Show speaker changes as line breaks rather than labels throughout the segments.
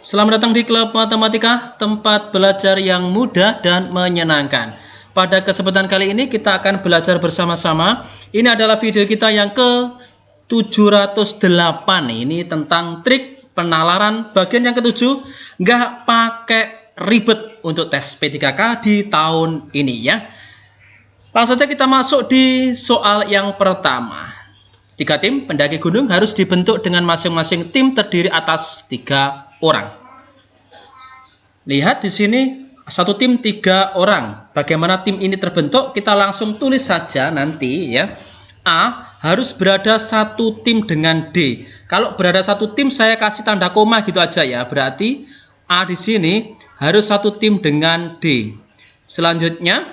Selamat datang di Klub Matematika, tempat belajar yang mudah dan menyenangkan. Pada kesempatan kali ini kita akan belajar bersama-sama. Ini adalah video kita yang ke-708. Ini tentang trik penalaran bagian yang ke-7. Nggak pakai ribet untuk tes P3K di tahun ini ya. Langsung saja kita masuk di soal yang pertama. 3 tim pendaki gunung harus dibentuk dengan masing-masing tim terdiri atas 3 orang. Lihat di sini satu tim 3 orang. Bagaimana tim ini terbentuk? Kita langsung tulis saja nanti ya. A harus berada satu tim dengan D. Kalau berada satu tim saya kasih tanda koma gitu aja ya. Berarti A di sini harus satu tim dengan D. Selanjutnya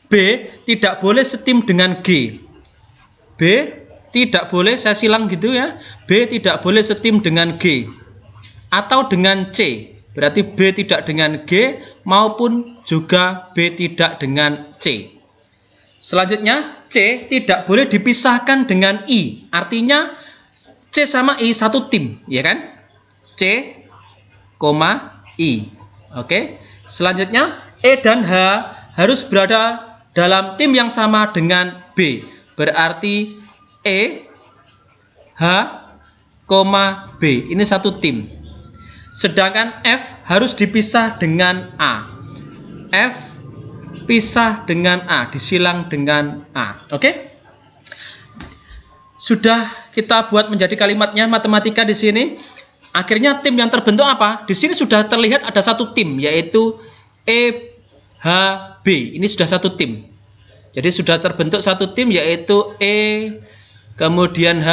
B tidak boleh setim dengan G. B tidak boleh, saya silang gitu ya. B tidak boleh setim dengan G atau dengan C. Berarti B tidak dengan G maupun juga B tidak dengan C. Selanjutnya C tidak boleh dipisahkan dengan I. Artinya C sama I satu tim, ya kan? C, I. Oke. Selanjutnya E dan H harus berada dalam tim yang sama dengan B. Berarti E, H, B. Ini satu tim. Sedangkan F harus dipisah dengan A. F pisah dengan A, disilang dengan A. Oke? Sudah kita buat menjadi kalimatnya matematika di sini. Akhirnya tim yang terbentuk apa? Di sini sudah terlihat ada satu tim, yaitu E, H, B. Ini sudah satu tim. Jadi sudah terbentuk satu tim, yaitu E, kemudian H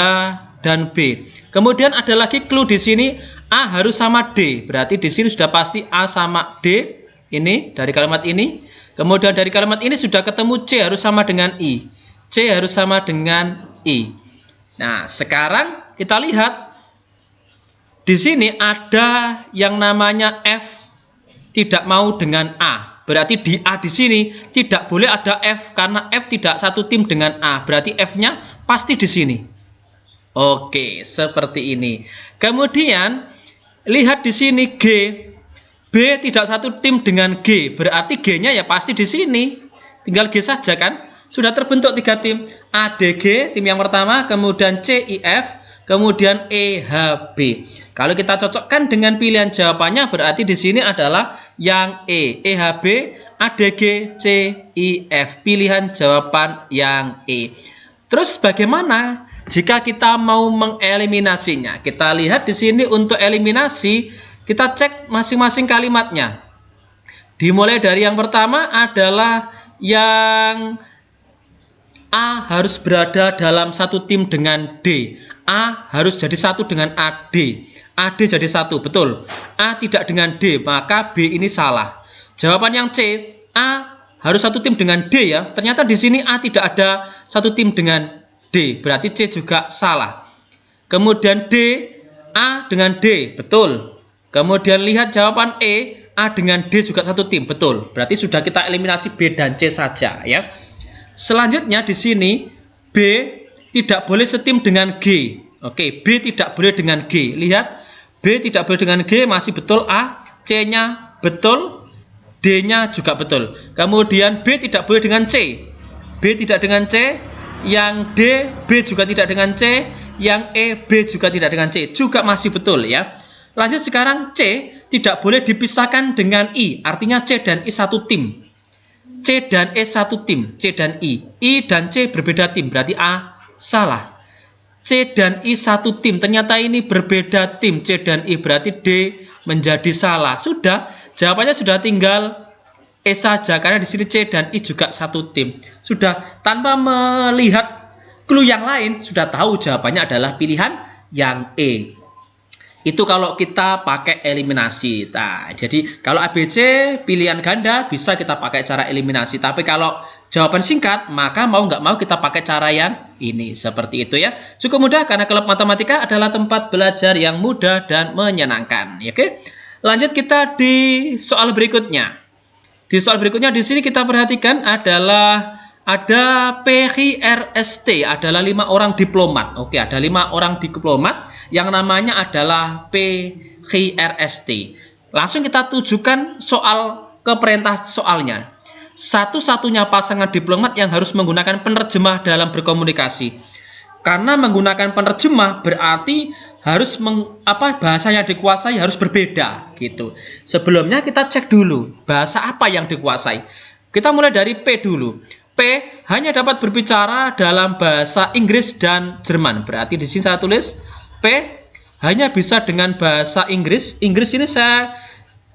dan B. Kemudian ada lagi clue di sini, A harus sama D. Berarti di sini sudah pasti A sama D. Ini dari kalimat ini. Kemudian dari kalimat ini sudah ketemu C harus sama dengan I. C harus sama dengan I. Nah, sekarang kita lihat di sini ada yang namanya F tidak mau dengan A. Berarti di A di sini tidak boleh ada F karena F tidak satu tim dengan A. Berarti F-nya pasti di sini. Oke, seperti ini. Kemudian lihat di sini G. B tidak satu tim dengan G. Berarti G-nya ya pasti di sini. Tinggal G saja kan? Sudah terbentuk 3 tim. A, D, G, tim yang pertama, kemudian C, I, F, kemudian E, H, B. Kalau kita cocokkan dengan pilihan jawabannya berarti di sini adalah yang E, H, B, A, D, G, C, I, F. Pilihan jawaban yang E. Terus bagaimana jika kita mau mengeliminasinya? Kita lihat di sini untuk eliminasi, kita cek masing-masing kalimatnya. Dimulai dari yang pertama adalah yang A harus berada dalam satu tim dengan D. A harus jadi satu dengan AD. AD jadi satu, betul. A tidak dengan D, maka B ini salah. Jawaban yang C, A harus satu tim dengan D ya. Ternyata di sini A tidak ada satu tim dengan D, berarti C juga salah. Kemudian D, A dengan D, betul. Kemudian lihat jawaban E, A dengan D juga satu tim, betul. Berarti sudah kita eliminasi B dan C saja ya. Selanjutnya di sini B tidak boleh setim dengan G. Oke, B tidak boleh dengan G. Lihat, B tidak boleh dengan G masih betul A, C-nya betul, D-nya juga betul. Kemudian B tidak boleh dengan C. B tidak dengan C, yang D, B juga tidak dengan C, yang E, B juga tidak dengan C. Juga masih betul ya. Lanjut sekarang C tidak boleh dipisahkan dengan I. Artinya C dan I satu tim. C dan E satu tim, C dan I. I dan C berbeda tim, berarti A salah. C dan I satu tim, ternyata ini berbeda tim, C dan I, berarti D menjadi salah. Sudah, jawabannya sudah tinggal E saja, karena di sini C dan I juga satu tim. Sudah, tanpa melihat clue yang lain, sudah tahu jawabannya adalah pilihan yang E. Itu kalau kita pakai eliminasi. Nah, jadi kalau ABC pilihan ganda bisa kita pakai cara eliminasi. Tapi kalau jawaban singkat, maka mau nggak mau kita pakai cara yang ini. Seperti itu ya. Cukup mudah karena Klub Matematika adalah tempat belajar yang mudah dan menyenangkan. Oke. Lanjut kita di soal berikutnya. Di soal berikutnya di sini kita perhatikan adalah ada PHRST, adalah 5 orang diplomat. Oke, ada 5 orang diplomat yang namanya adalah PHRST. Langsung kita tujukan soal ke perintah soalnya. Satu-satunya pasangan diplomat yang harus menggunakan penerjemah dalam berkomunikasi. Karena menggunakan penerjemah berarti harus bahasa yang dikuasai harus berbeda gitu. Sebelumnya kita cek dulu bahasa apa yang dikuasai. Kita mulai dari P dulu. P hanya dapat berbicara dalam bahasa Inggris dan Jerman. Berarti di sini saya tulis P hanya bisa dengan bahasa Inggris. Inggris ini saya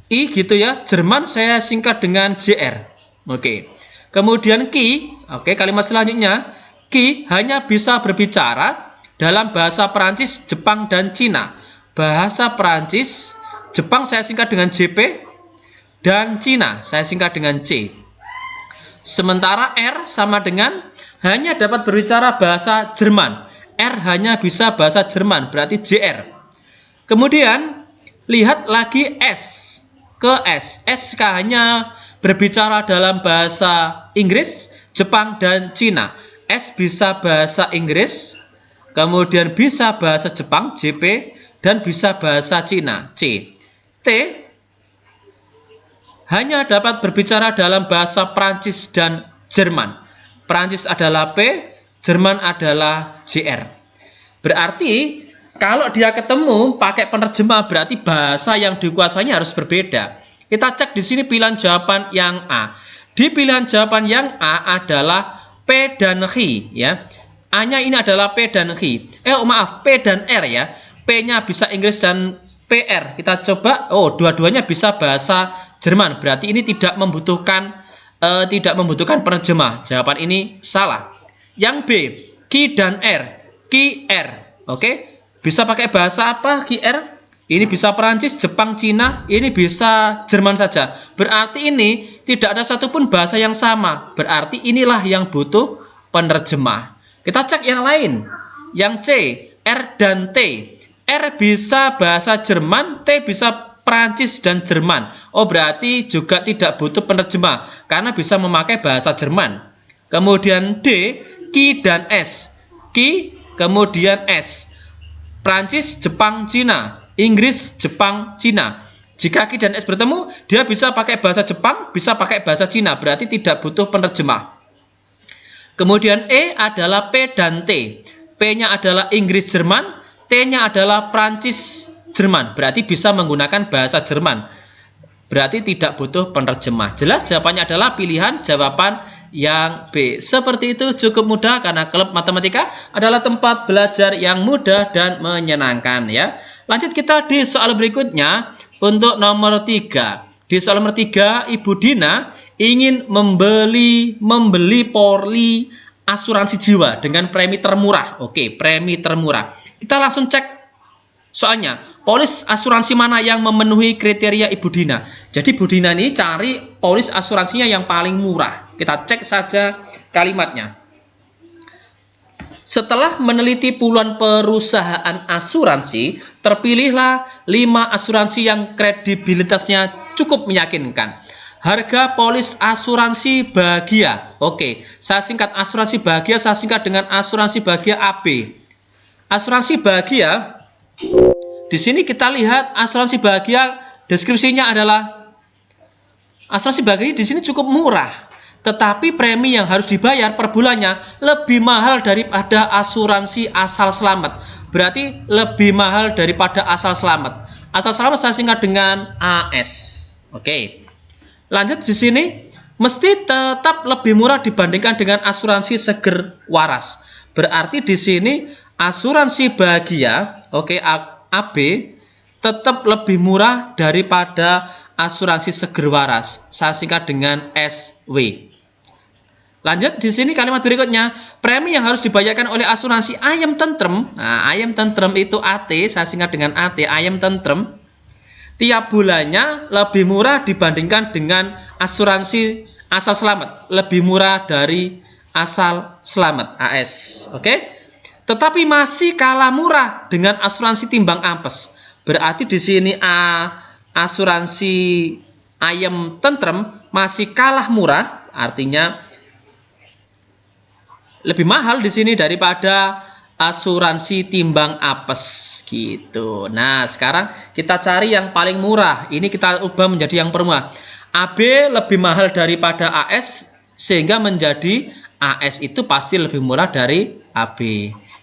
I gitu ya. Jerman saya singkat dengan JR. Oke. Kemudian Ki, oke, kalimat selanjutnya, Ki hanya bisa berbicara dalam bahasa Perancis, Jepang, dan Cina. Bahasa Perancis, Jepang saya singkat dengan JP, dan Cina saya singkat dengan C. Sementara R sama dengan hanya dapat berbicara bahasa Jerman. R hanya bisa bahasa Jerman, berarti JR. Kemudian, lihat lagi S. Ke S. S hanya berbicara dalam bahasa Inggris, Jepang, dan Cina. S bisa bahasa Inggris, kemudian bisa bahasa Jepang, JP, dan bisa bahasa Cina, C. T hanya dapat berbicara dalam bahasa Prancis dan Jerman. Prancis adalah P, Jerman adalah JR. Berarti kalau dia ketemu pakai penerjemah berarti bahasa yang dikuasainya harus berbeda. Kita cek di sini pilihan jawaban yang A. Di pilihan jawaban yang A adalah P dan H ya. A-nya ini adalah P dan H. P dan R ya. P-nya bisa Inggris dan PR. Kita coba, dua-duanya bisa bahasa Jerman. Berarti ini tidak membutuhkan penerjemah. Jawaban ini salah. Yang B, Q dan R. Q R. Oke. Bisa pakai bahasa apa Q R? Ini bisa Perancis, Jepang, Cina. Ini bisa Jerman saja. Berarti ini tidak ada satupun bahasa yang sama. Berarti inilah yang butuh penerjemah. Kita cek yang lain. Yang C, R dan T. R bisa bahasa Jerman, T bisa Prancis dan Jerman. Berarti juga tidak butuh penerjemah karena bisa memakai bahasa Jerman. Kemudian D, Q dan S. Q, kemudian S. Prancis, Jepang, Cina. Inggris, Jepang, Cina. Jika Q dan S bertemu, dia bisa pakai bahasa Jepang, bisa pakai bahasa Cina. Berarti tidak butuh penerjemah. Kemudian E adalah P dan T. P-nya adalah Inggris, Jerman. T-nya adalah Prancis, Jerman. Berarti bisa menggunakan bahasa Jerman. Berarti tidak butuh penerjemah. Jelas jawabannya adalah pilihan jawaban yang B. Seperti itu cukup mudah karena klub matematika adalah tempat belajar yang mudah dan menyenangkan ya. Lanjut kita di soal berikutnya untuk nomor 3. Di soal nomor 3, Ibu Dina ingin membeli poli asuransi jiwa dengan premi termurah. Oke, premi termurah. Kita langsung cek soalnya, polis asuransi mana yang memenuhi kriteria Ibu Dina. Jadi Ibu Dina ini cari polis asuransinya yang paling murah. Kita cek saja kalimatnya. Setelah meneliti puluhan perusahaan asuransi, terpilihlah 5 asuransi yang kredibilitasnya cukup meyakinkan. Harga polis asuransi bahagia. Oke, saya singkat asuransi bahagia, saya singkat dengan asuransi bahagia AB. Asuransi bahagia, di sini kita lihat asuransi bahagia deskripsinya adalah asuransi bahagia di sini cukup murah, tetapi premi yang harus dibayar per bulannya lebih mahal daripada asuransi asal selamat. Berarti lebih mahal daripada asal selamat. Asal selamat saya singkat dengan AS. Oke. Lanjut di sini mesti tetap lebih murah dibandingkan dengan asuransi seger waras. Berarti di sini asuransi bahagia, oke, AB tetap lebih murah daripada asuransi seger waras. Saya singkat dengan SW. Lanjut di sini kalimat berikutnya, premi yang harus dibayarkan oleh asuransi Ayam Tentrem. Nah, Ayam Tentrem itu AT, saya singkat dengan AT, Ayam Tentrem. Tiap bulannya lebih murah dibandingkan dengan asuransi asal selamat, lebih murah dari asal selamat AS. Oke? Tetapi masih kalah murah dengan asuransi timbang ampes. Berarti di sini asuransi Ayam Tentrem masih kalah murah, artinya lebih mahal di sini daripada asuransi timbang apes gitu. Nah, sekarang kita cari yang paling murah. Ini kita ubah menjadi yang permurah. AB lebih mahal daripada AS sehingga menjadi AS itu pasti lebih murah dari AB.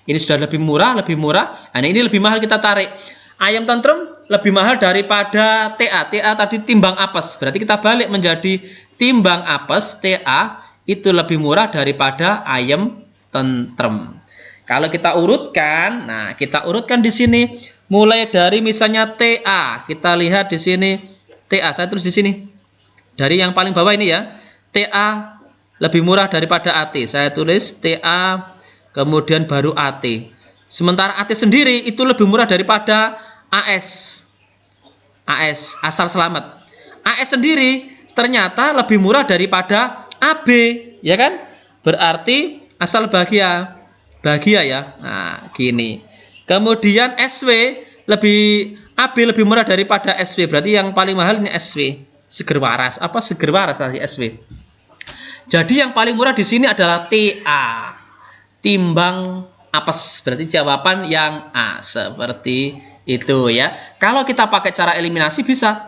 Ini sudah lebih murah, lebih murah. Nah, ini lebih mahal kita tarik. Ayam tentrem lebih mahal daripada TA. TA tadi timbang apes. Berarti kita balik menjadi timbang apes, TA itu lebih murah daripada ayam tentrem. Kalau kita urutkan, nah kita urutkan di sini mulai dari misalnya TA. Kita lihat di sini TA, saya tulis di sini. Dari yang paling bawah ini ya. TA lebih murah daripada AT. Saya tulis TA kemudian baru AT. Sementara AT sendiri itu lebih murah daripada AS. AS asal selamat. AS sendiri ternyata lebih murah daripada AB, ya kan? Berarti asal bahagia ya. Nah, gini. Kemudian SW AB lebih murah daripada SW. Berarti yang paling mahal ini SW. Seger waras. Apa seger waras tadi SW? Jadi yang paling murah di sini adalah TA. Timbang apes. Berarti jawaban yang A. Seperti itu ya. Kalau kita pakai cara eliminasi bisa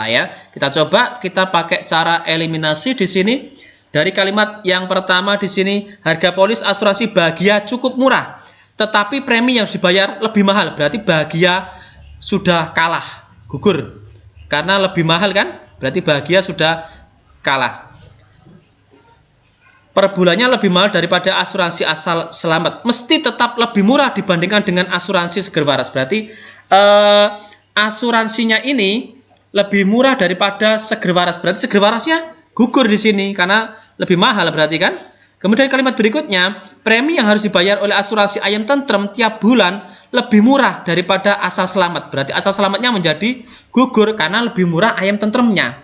ya. Kita coba kita pakai cara eliminasi di sini. Dari kalimat yang pertama di sini, harga polis asuransi bahagia cukup murah, tetapi premi yang dibayar lebih mahal. Berarti bahagia sudah kalah, gugur. Karena lebih mahal kan? Berarti bahagia sudah kalah. Per bulannya lebih mahal daripada asuransi asal selamat. Mesti tetap lebih murah dibandingkan dengan asuransi seger waras. Berarti asuransinya ini lebih murah daripada seger waras. Berarti seger warasnya gugur di sini karena lebih mahal berarti kan. Kemudian kalimat berikutnya, premi yang harus dibayar oleh asuransi ayam tentrem tiap bulan lebih murah daripada asal selamat. Berarti asal selamatnya menjadi gugur karena lebih murah ayam tentremnya.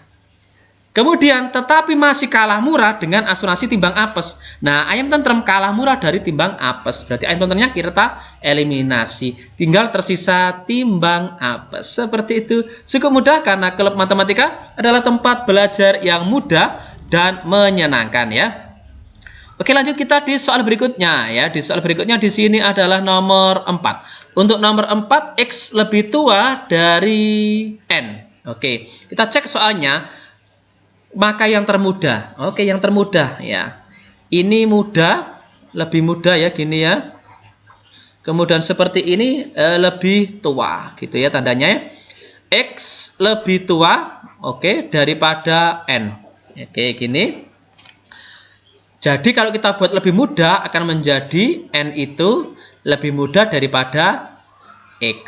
Kemudian tetapi masih kalah murah dengan asuransi timbang apes. Nah, ayam tentrem kalah murah dari timbang apes. Berarti ayam tentremnya kita eliminasi. Tinggal tersisa timbang apes. Seperti itu. Cukup mudah karena klub matematika adalah tempat belajar yang mudah dan menyenangkan ya. Oke, lanjut kita di soal berikutnya ya. Di soal berikutnya di sini adalah nomor 4. Untuk nomor 4 X lebih tua dari N. Oke, kita cek soalnya. Maka yang termudah. Oke, yang termudah ya. Ini mudah, lebih mudah ya gini ya. Kemudian seperti ini lebih tua gitu ya tandanya ya. X lebih tua oke daripada N. Oke, gini. Jadi kalau kita buat lebih mudah akan menjadi N itu lebih mudah daripada X.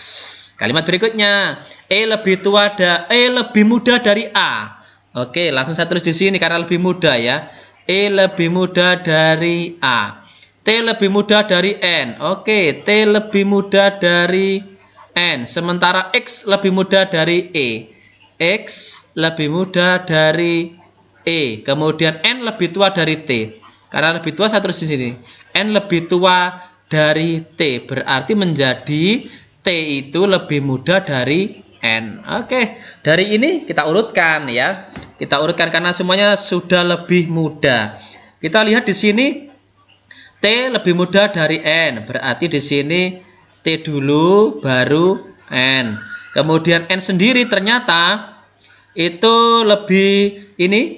Kalimat berikutnya, E lebih mudah dari A. Oke, langsung saya tulis di sini karena lebih mudah ya. E lebih mudah dari A. T lebih mudah dari N. Oke, T lebih mudah dari N. Sementara X lebih mudah dari E. X lebih mudah dari E. Kemudian N lebih tua dari T. Karena lebih tua saya tulis di sini. N lebih tua dari T. Berarti menjadi T itu lebih mudah dari N. Oke, dari ini kita urutkan ya. Kita urutkan karena semuanya sudah lebih mudah. Kita lihat di sini T lebih mudah dari N. Berarti di sini T dulu baru N. Kemudian N sendiri ternyata itu lebih ini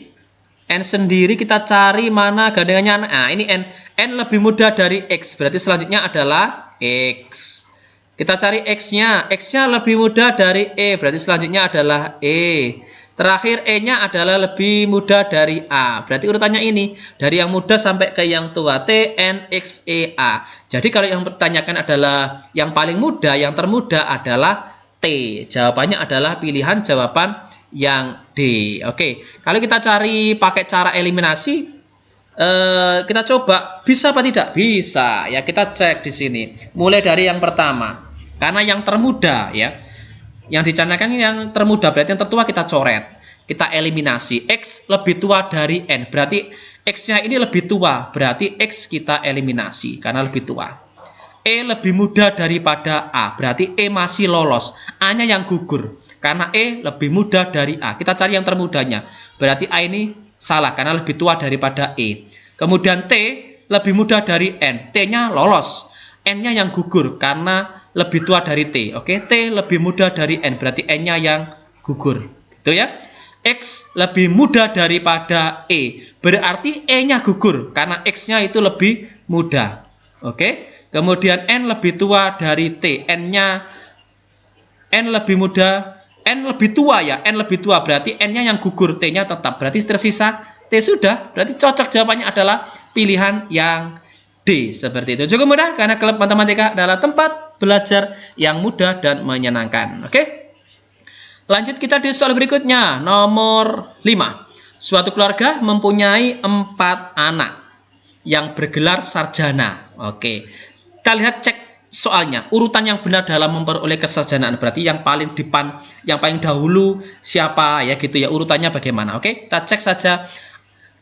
N sendiri kita cari mana gandengannya. Nah, ini N. N lebih mudah dari X. Berarti selanjutnya adalah X. Kita cari X-nya. X-nya lebih mudah dari E. Berarti selanjutnya adalah E. Terakhir E-nya adalah lebih mudah dari A. Berarti urutannya ini. Dari yang mudah sampai ke yang tua. T, N, X, E, A. Jadi kalau yang ditanyakan adalah yang paling mudah, yang termudah adalah T. Jawabannya adalah pilihan jawaban yang D. Oke. Kalau kita cari pakai cara eliminasi, kita coba bisa apa tidak? Bisa. Ya, kita cek di sini. Mulai dari yang pertama. Karena yang termudah ya. Yang dicanangkan yang termudah berarti yang tertua kita coret. Kita eliminasi. X lebih tua dari N. Berarti X-nya ini lebih tua. Berarti X kita eliminasi karena lebih tua. E lebih mudah daripada A. Berarti E masih lolos. A-nya yang gugur. Karena E lebih mudah dari A. Kita cari yang termudahnya. Berarti A ini salah karena lebih tua daripada E. Kemudian T lebih mudah dari N. T-nya lolos. N-nya yang gugur karena lebih tua dari T. Oke, T lebih muda dari N, berarti N-nya yang gugur. Gitu ya. X lebih muda daripada E, berarti E-nya gugur karena X-nya itu lebih muda. Oke. Kemudian N lebih tua dari T, N lebih muda, N lebih tua ya, N lebih tua berarti N-nya yang gugur, T-nya tetap. Berarti tersisa T sudah, berarti cocok jawabannya adalah pilihan yang D. Seperti itu. Cukup mudah karena klub matematika adalah tempat belajar yang mudah dan menyenangkan. Oke? Lanjut kita di soal berikutnya, nomor 5. Suatu keluarga mempunyai 4 anak yang bergelar sarjana. Oke. Kita lihat cek soalnya, urutan yang benar dalam memperoleh kesarjanaan, berarti yang paling depan, yang paling dahulu siapa ya gitu ya, urutannya bagaimana. Oke? Kita cek saja.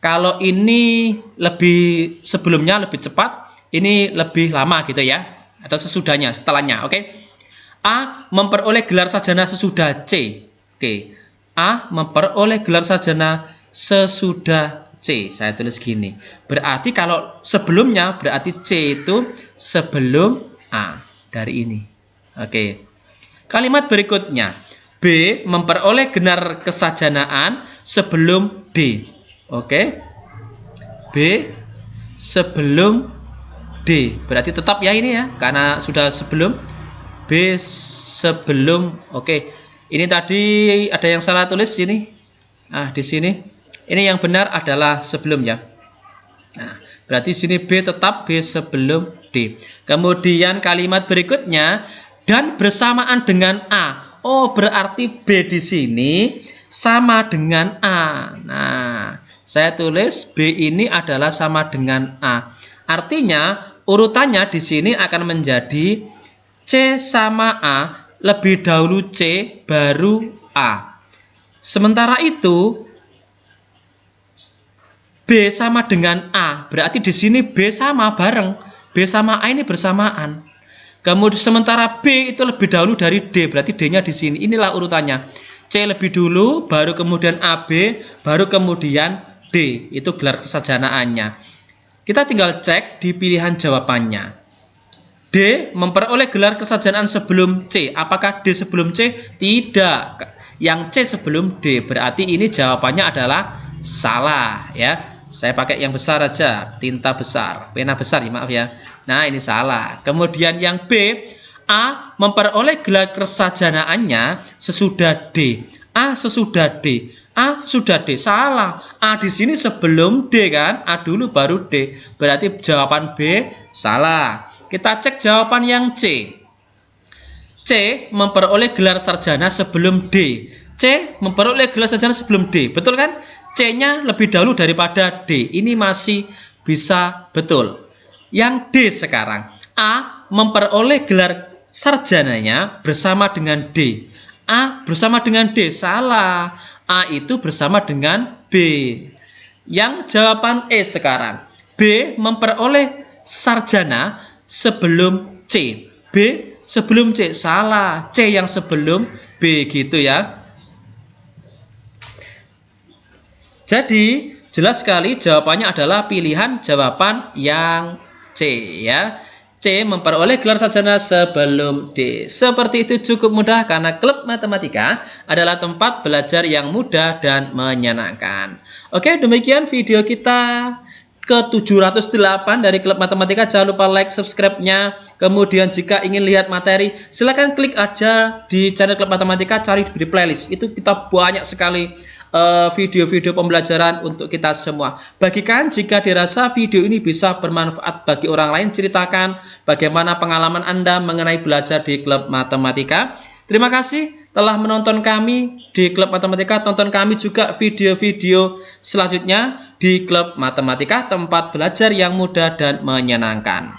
Kalau ini lebih sebelumnya lebih cepat, ini lebih lama gitu ya, atau sesudahnya, setelahnya. Oke. A memperoleh gelar sarjana sesudah C. Oke. A memperoleh gelar sarjana sesudah C. Saya tulis gini. Berarti kalau sebelumnya berarti C itu sebelum A dari ini. Oke. Kalimat berikutnya. B memperoleh gelar kesarjanaan sebelum D. Oke. B sebelum D. Berarti tetap ya ini ya, karena sudah sebelum. B sebelum. Oke. Ini tadi ada yang salah tulis sini. Nah, di sini. Ini yang benar adalah sebelum ya. Nah, berarti sini B tetap B sebelum D. Kemudian kalimat berikutnya dan bersamaan dengan A. Oh, berarti B di sini sama dengan A. Nah, saya tulis B ini adalah sama dengan A. Artinya urutannya di sini akan menjadi C sama A, lebih dahulu C baru A. Sementara itu B sama dengan A, berarti di sini B sama bareng. B sama A ini bersamaan. Kemudian sementara B itu lebih dahulu dari D, berarti D-nya di sini. Inilah urutannya. C lebih dulu, baru kemudian AB, baru kemudian D. Itu gelar kesarjanaannya. Kita tinggal cek di pilihan jawabannya. D memperoleh gelar kesarjanaan sebelum C. Apakah D sebelum C? Tidak. Yang C sebelum D. Berarti ini jawabannya adalah salah ya. Saya pakai yang besar aja, tinta besar, pena besar ya, maaf ya. Nah, ini salah. Kemudian yang B, A memperoleh gelar kesarjanaannya sesudah D. A sesudah D. A sesudah D. Salah. A di sini sebelum D kan? A dulu baru D. Berarti jawaban B salah. Kita cek jawaban yang C. C memperoleh gelar sarjana sebelum D. C memperoleh gelar sarjana sebelum D. Betul kan? C-nya lebih dahulu daripada D. Ini masih bisa betul. Yang D sekarang. A memperoleh gelar sarjananya bersama dengan D. A bersama dengan D. Salah. A itu bersama dengan B. Yang jawaban E sekarang. B memperoleh sarjana sebelum C. B sebelum C. Salah. C yang sebelum B gitu ya. Jadi jelas sekali jawabannya adalah pilihan jawaban yang C ya. C memperoleh gelar sarjana sebelum D. Seperti itu, cukup mudah karena klub matematika adalah tempat belajar yang mudah dan menyenangkan. Oke, demikian video kita ke-708 dari klub matematika. Jangan lupa like, subscribe-nya. Kemudian jika ingin lihat materi, silahkan klik aja di channel klub matematika, cari di playlist. Itu kita banyak sekali video-video pembelajaran untuk kita semua. Bagikan jika dirasa video ini bisa bermanfaat bagi orang lain, ceritakan bagaimana pengalaman Anda mengenai belajar di klub matematika. Terima kasih telah menonton kami di klub matematika. Tonton kami juga video-video selanjutnya di klub matematika, tempat belajar yang mudah dan menyenangkan.